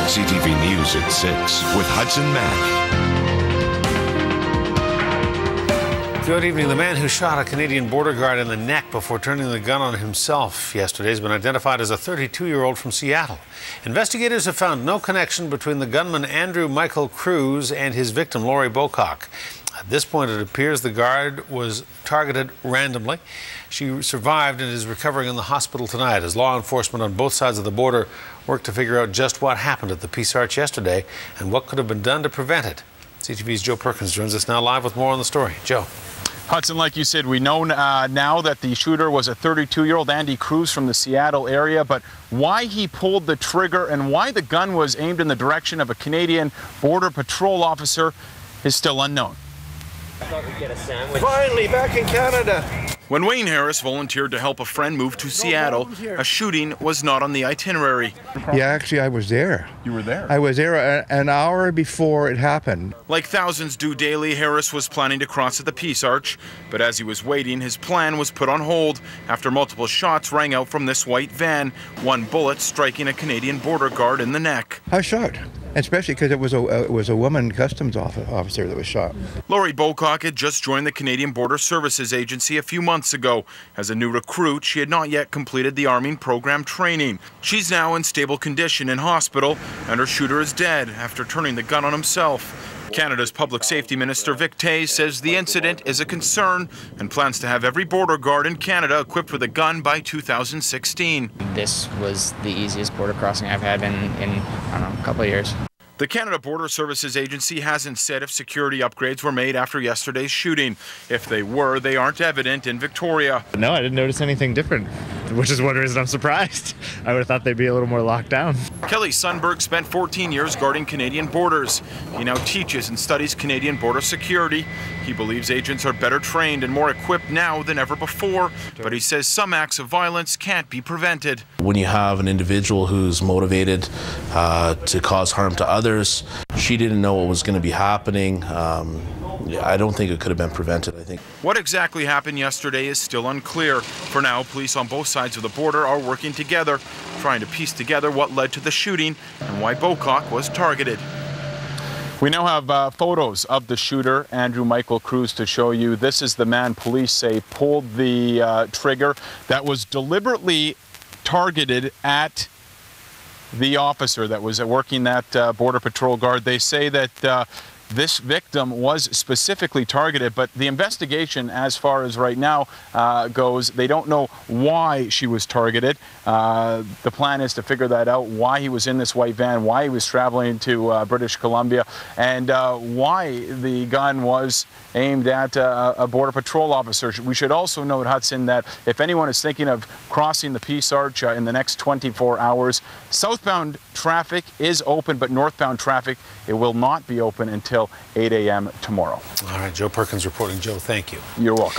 CTV News at 6 with Hudson Mack. Good evening. The man who shot a Canadian border guard in the neck before turning the gun on himself yesterday has been identified as a 32-year-old from Seattle. Investigators have found no connection between the gunman Andrew Michael Cruz and his victim Lori Bowcock. At this point, it appears the guard was targeted randomly. She survived and is recovering in the hospital tonight as law enforcement on both sides of the border work to figure out just what happened at the Peace Arch yesterday and what could have been done to prevent it. CTV's Joe Perkins joins us now live with more on the story. Joe. Hudson, like you said, we know now that the shooter was a 32-year-old Andy Cruz from the Seattle area, but why he pulled the trigger and why the gun was aimed in the direction of a Canadian Border Patrol officer is still unknown. I thought we'd get a sandwich. Finally, back in Canada. When Wayne Harris volunteered to help a friend move to Seattle, a shooting was not on the itinerary. Yeah, actually, I was there. You were there? I was there an hour before it happened. Like thousands do daily, Harris was planning to cross at the Peace Arch, but as he was waiting, his plan was put on hold after multiple shots rang out from this white van, one bullet striking a Canadian border guard in the neck. I was shocked, especially because it was a woman customs officer that was shot. Lori Bowcock had just joined the Canadian Border Services Agency a few months ago. As a new recruit, she had not yet completed the arming program training. She's now in stable condition in hospital, and her shooter is dead after turning the gun on himself. Canada's Public Safety Minister Vic Tays says the incident is a concern and plans to have every border guard in Canada equipped with a gun by 2016. This was the easiest border crossing I've had in I don't know, a couple of years. The Canada Border Services Agency hasn't said if security upgrades were made after yesterday's shooting. If they were, they aren't evident in Victoria. No, I didn't notice anything different, which is one reason I'm surprised. I would have thought they'd be a little more locked down. Kelly Sundberg spent 14 years guarding Canadian borders. He now teaches and studies Canadian border security. He believes agents are better trained and more equipped now than ever before, but he says some acts of violence can't be prevented. When you have an individual who's motivated to cause harm to others, she didn't know what was going to be happening. I don't think it could have been prevented, I think. What exactly happened yesterday is still unclear. For now, police on both sides of the border are working together, trying to piece together what led to the shooting and why Bowcock was targeted. We now have photos of the shooter, Andrew Michael Cruz, to show you. This is the man police say pulled the trigger that was deliberately targeted at the officer that was working that Border Patrol guard. They say that this victim was specifically targeted, but the investigation, as far as right now goes, they don't know why she was targeted. The plan is to figure that out, why he was in this white van, why he was traveling to British Columbia, and why the gun was aimed at a Border Patrol officer. We should also note, Hudson, that if anyone is thinking of crossing the Peace Arch in the next 24 hours, southbound traffic is open, but northbound traffic, it will not be open until 8 a.m. tomorrow. All right, Joe Perkins reporting. Joe, thank you. You're welcome.